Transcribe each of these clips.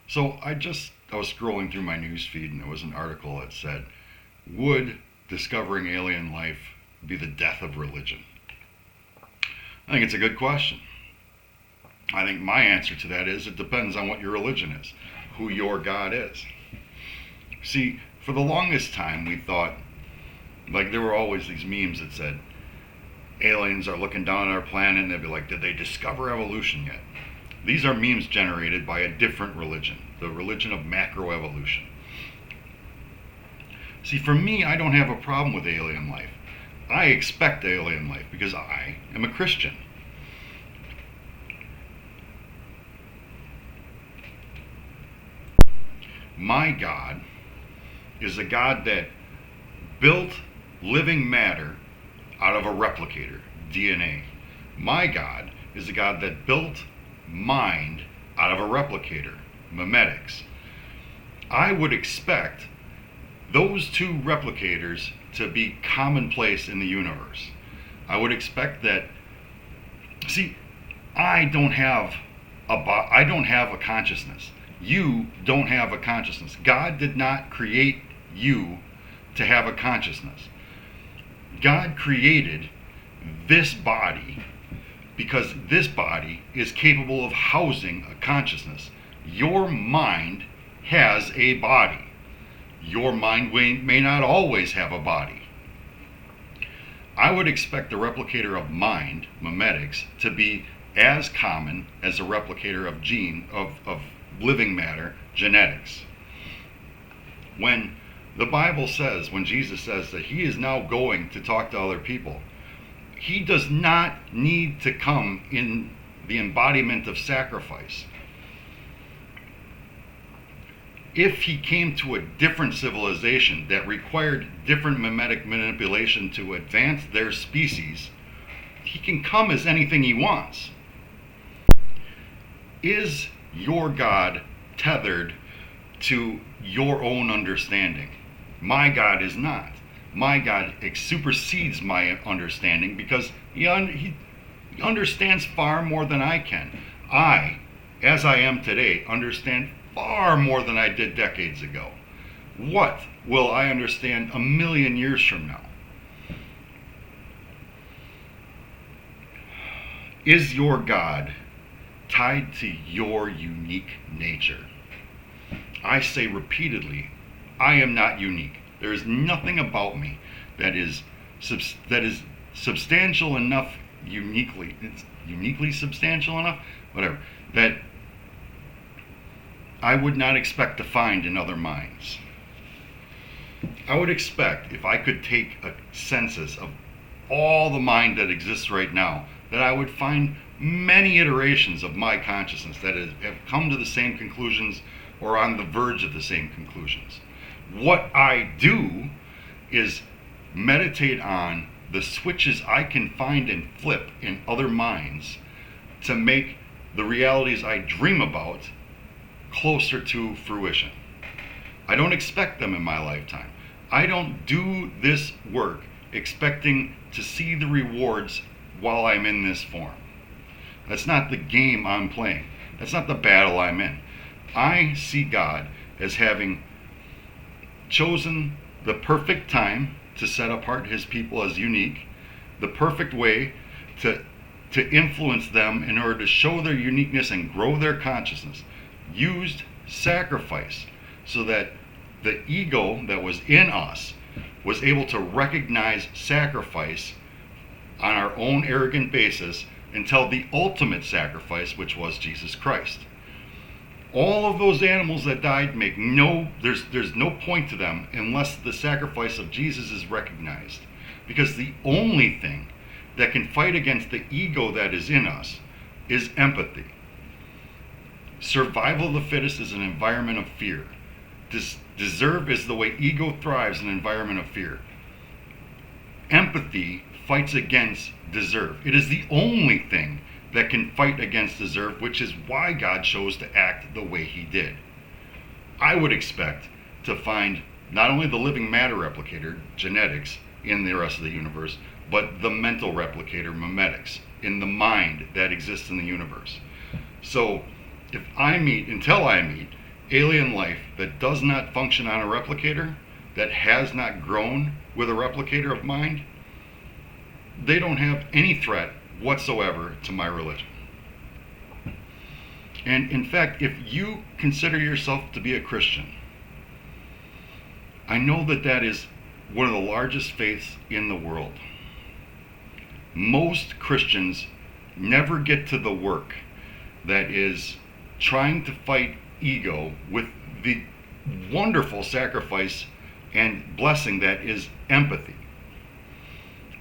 So I was scrolling through my news feed and there was an article that said, "Would discovering alien life be the death of religion?" I think it's a good question. I think my answer to that is it depends on what your religion is, who your God is. See, for the longest time we thought, like there were always these memes that said, aliens are looking down on our planet and they'd be like, did they discover evolution yet? These are memes generated by a different religion, the religion of macroevolution. See, for me, I don't have a problem with alien life. I expect alien life because I am a Christian. My God is a God that built living matter out of a replicator, DNA. My God is a God that built mind out of a replicator, memetics. I would expect those two replicators to be commonplace in the universe. I would expect that. See, I don't have a consciousness. You don't have a consciousness. God did not create you to have a consciousness. God created this body because this body is capable of housing a consciousness. Your mind has a body. Your mind may not always have a body. I would expect the replicator of mind, memetics, to be as common as the replicator of living matter, genetics. When the Bible says, when Jesus says that he is now going to talk to other people, he does not need to come in the embodiment of sacrifice. If he came to a different civilization that required different mimetic manipulation to advance their species, he can come as anything he wants. Is your God tethered to your own understanding? My God is not. My God supersedes my understanding because he understands far more than I can. I, as I am today, understand far more than I did decades ago. What will I understand a million years from now? Is your God tied to your unique nature? I say repeatedly, I am not unique. There is nothing about me that is substantial enough, uniquely substantial enough, whatever, that I would not expect to find in other minds. I would expect, if I could take a census of all the mind that exists right now, that I would find many iterations of my consciousness that have come to the same conclusions or on the verge of the same conclusions. What I do is meditate on the switches I can find and flip in other minds to make the realities I dream about closer to fruition. I don't expect them in my lifetime. I don't do this work expecting to see the rewards while I'm in this form. That's not the game I'm playing. That's not the battle I'm in. I see God as having chosen the perfect time to set apart his people as unique, the perfect way to influence them in order to show their uniqueness and grow their consciousness, used sacrifice so that the ego that was in us was able to recognize sacrifice on our own arrogant basis until the ultimate sacrifice, which was Jesus Christ. All of those animals that died there's no point to them unless the sacrifice of Jesus is recognized. Because the only thing that can fight against the ego that is in us is empathy. Survival of the fittest is an environment of fear. Deserve is the way ego thrives in an environment of fear. Empathy fights against deserve. It is the only thing that can fight against deserve, which is why God chose to act the way he did. I would expect to find not only the living matter replicator, genetics, in the rest of the universe, but the mental replicator, memetics, in the mind that exists in the universe. So until I meet alien life that does not function on a replicator, that has not grown with a replicator of mind, they don't have any threat whatsoever to my religion. And in fact, if you consider yourself to be a Christian, I know that that is one of the largest faiths in the world. Most Christians never get to the work that is trying to fight ego with the wonderful sacrifice and blessing that is empathy.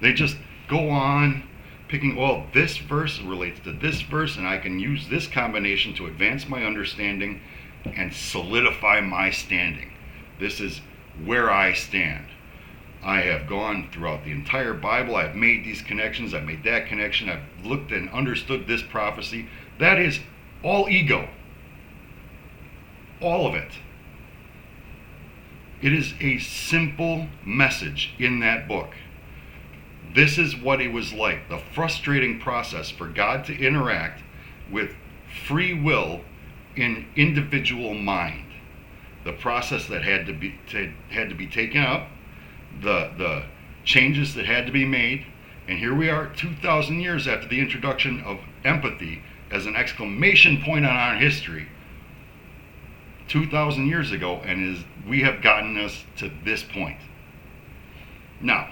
They just go on picking, well, this verse relates to this verse, and I can use this combination to advance my understanding and solidify my standing. This is where I stand. I have gone throughout the entire Bible. I've made these connections. I've made that connection. I've looked and understood this prophecy. That is all ego. All of it. It is a simple message in that book. This is what it was like, the frustrating process for God to interact with free will in individual mind. The process that had to be taken up, the changes that had to be made, and here we are 2,000 years after the introduction of empathy as an exclamation point on our history, 2,000 years ago, and we have gotten us to this point. Now,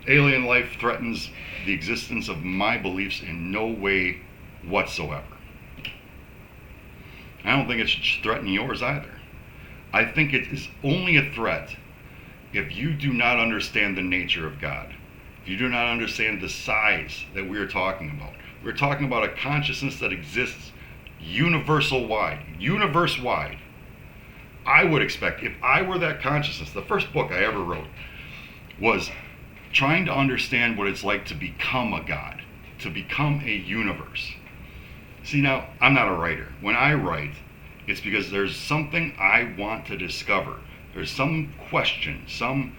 alien life threatens the existence of my beliefs in no way whatsoever. I don't think it should threaten yours either. I think it is only a threat if you do not understand the nature of God. If you do not understand the size that we are talking about. We're talking about a consciousness that exists universe-wide. I would expect, if I were that consciousness, the first book I ever wrote was trying to understand what it's like to become a God, to become a universe. See, now, I'm not a writer. When I write, it's because there's something I want to discover. There's some question, some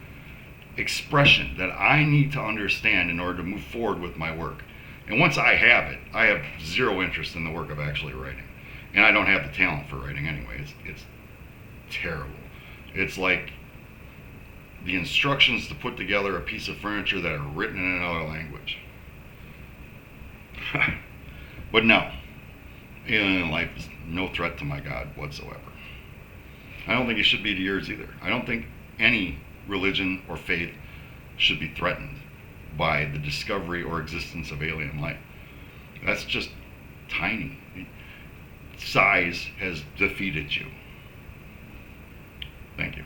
expression that I need to understand in order to move forward with my work. And once I have it, I have zero interest in the work of actually writing. And I don't have the talent for writing anyway. It's terrible. It's like the instructions to put together a piece of furniture that are written in another language. But no, alien life is no threat to my God whatsoever. I don't think it should be to yours either. I don't think any religion or faith should be threatened by the discovery or existence of alien life. That's just tiny. Size has defeated you. Thank you.